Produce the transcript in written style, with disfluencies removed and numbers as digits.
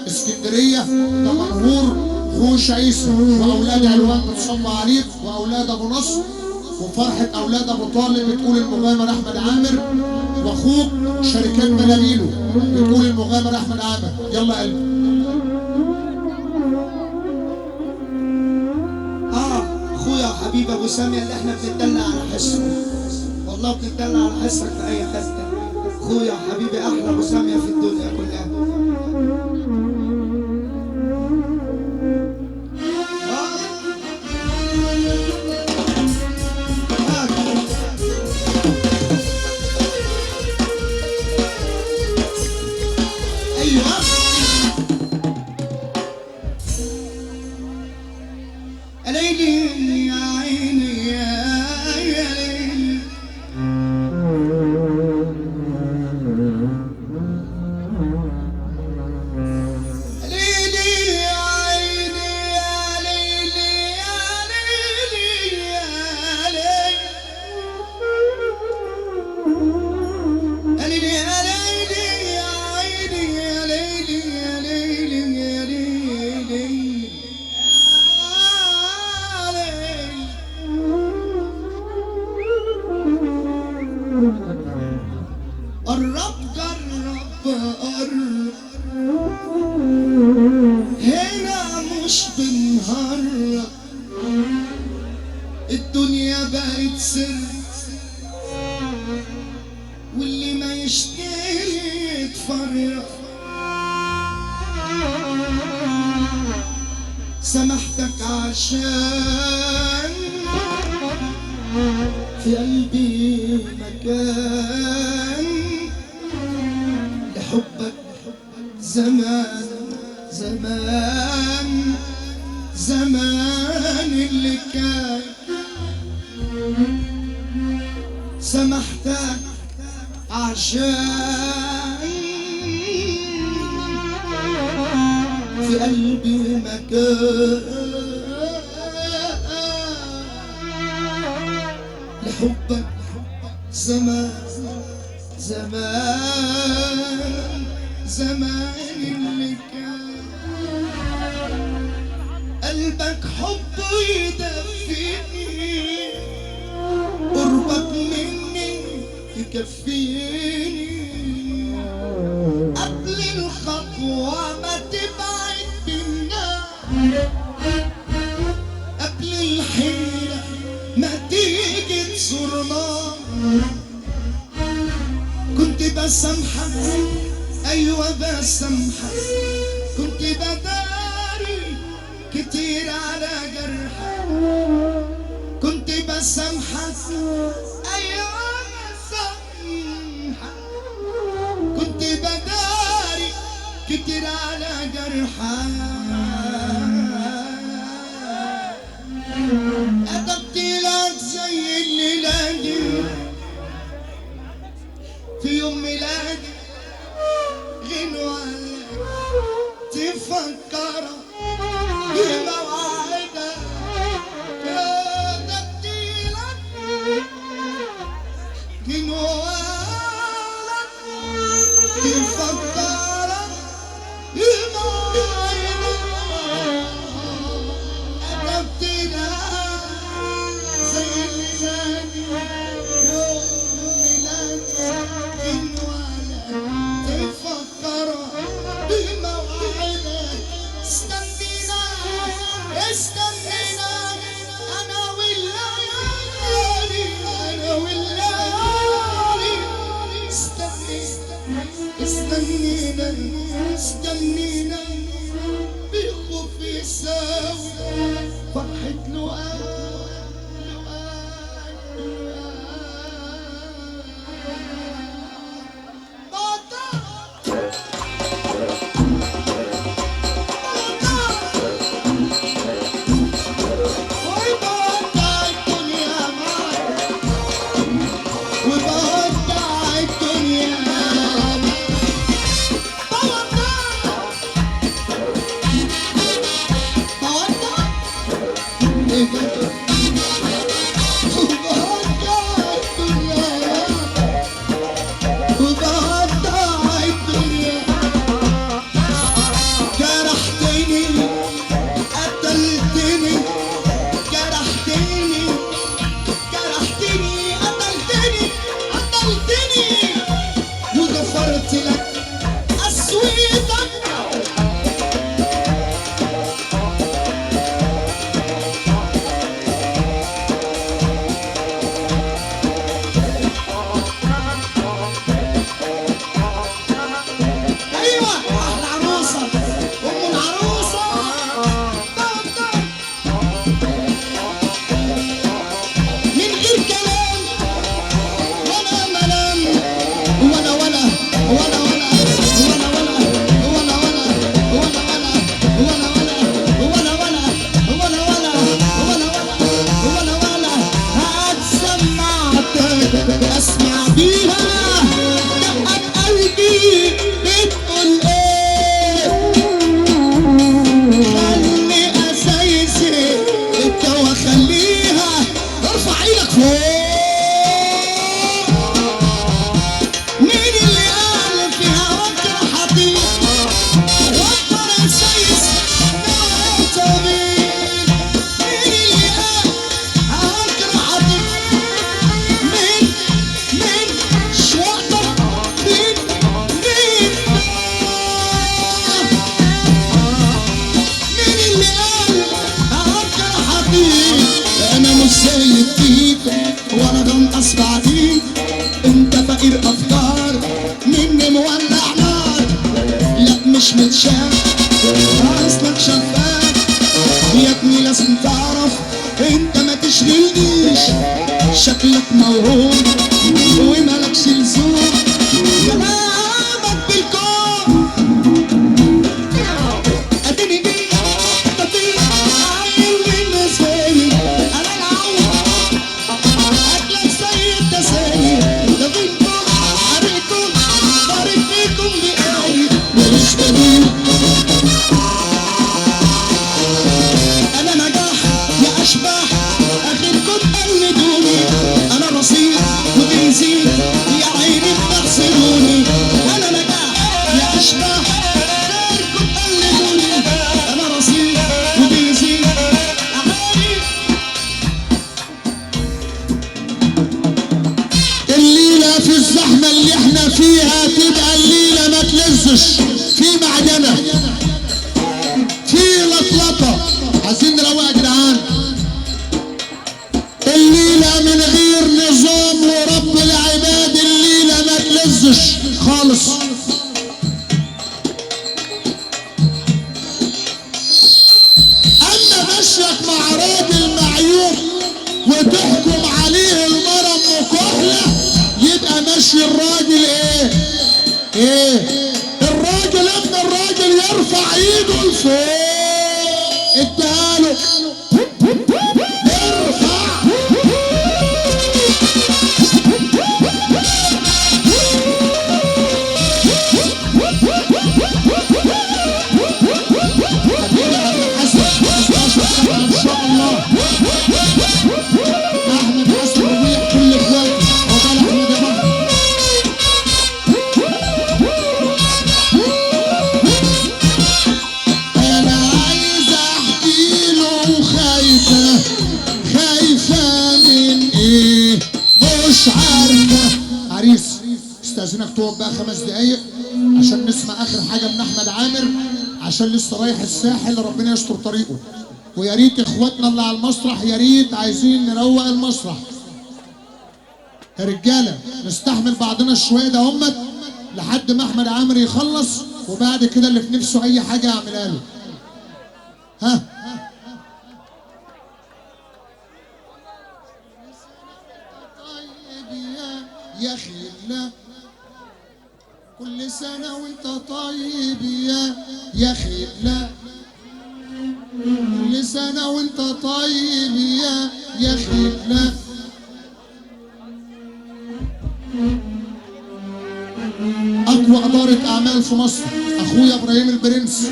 اسكندريه دمنهور خوش عيسى واولاد علوان بتصب عليك واولاد ابو نصر وفرحه اولاد ابو طالب بتقول المغامر احمد عامر واخوك شركات بلاليلو بتقول المغامر احمد عامر. يلا قلبي. اخويا وحبيبي ابو سامي اللي احنا بنتدلع على حسه، والله بنتدلع على حسك في اي حته. اخويا وحبيبي احلى ابو سامي في الدنيا كلها. ليلي يا عيني يا ليلي، ليلي يا عيني يا ليلي يا ليلي يا ليلي، ليلي يا ليلي يا عيني يا ليلي يا ليلي يا ليلي. قرب جرب قرب، هنا مش بنهرب، الدنيا بقت سر واللي ما يشتري يتفرق. سامحتك عشان في قلبي مكان لحبك، زمان زمان زمان اللي كان. سامحتك عشان في قلبي مكان لحبك، زمان زمان زمان اللي كان. قلبك حبه يدفيني، قربك مني يكفيني. قبل الخطوة ما تبعد بينا، قبل الحيرة ما تيجي تزورنا. كنت بسامحك ايوه بسامحك، كنت بداري كتير على جرحك. كنت بسامحك ايوه بسامحك، كنت بداري كتير على جرحك. كتبت لك زي الليلة دي في يوم ميلادي غنوة تفكرك بموعدك. كتبت لك غنوة تفكرك بموعدك. كتبت لك زي الليلة يوم ميلادي غنوة تفكرك بموعدك. فيك وانا بنقص بعديك. انت فقير افكار مني مولع نار، لا مش متشاف اصلك شفاف. يا ابني لازم تعرف انت ما تشغلنيش، شكلك موهوب ومالكش لزوم. كلامك بالكون اديني بيه تطير عايل بالنسبه لي. انا العود اكلك زي التسالي، ده بينكم عليكم بارك فيكم بقالي ماليش بديل. انا نجاح يا اشباح اخركم قلدوني، انا رصيد وبنزين يا عيني بتحسدوني. انا نجاح يا اشباح اخركم قلدوني، انا رصيد وبنزين يا عيني. الليلة في الزحمة اللي احنا فيها تبقى الليلة ما تلزش، في معجنة في لطلطة، عايزين نروق يا جدعان. الليلة من غير نظام ورب العباد الليلة ما تلزش خالص. اما مشيك مع راجل معيوب وتحكم عليه المرة ام كحلة، يبقى ماشي الراجل ايه الراجل ابن الراجل يرفع ايده لفوق، اداله ارفع. ان شاء الله احمد حسن ربيع كل اخواتي وقال احمد يا بابا. انا عايز احكي له خايفه من ايه مش عارفه. عريس استاذنك تقعد بقى 5 دقايق عشان نسمع اخر حاجه من احمد عامر، عشان لسه رايح الساحل ربنا يستر طريقه. ويا ريت اخواتنا اللي على المسرح يا ريت عايزين نروق المسرح يا رجاله، نستحمل بعضنا شويه ده همت لحد ما احمد عامر يخلص، وبعد كده اللي في نفسه اي حاجه اعملها له. ها طيب يا خيلا كل سنه وانت طيب يا خيلا، كل سنة وانت طيب يا خيلا. أقوى إدارة أعمال في مصر أخويا إبراهيم البرنس.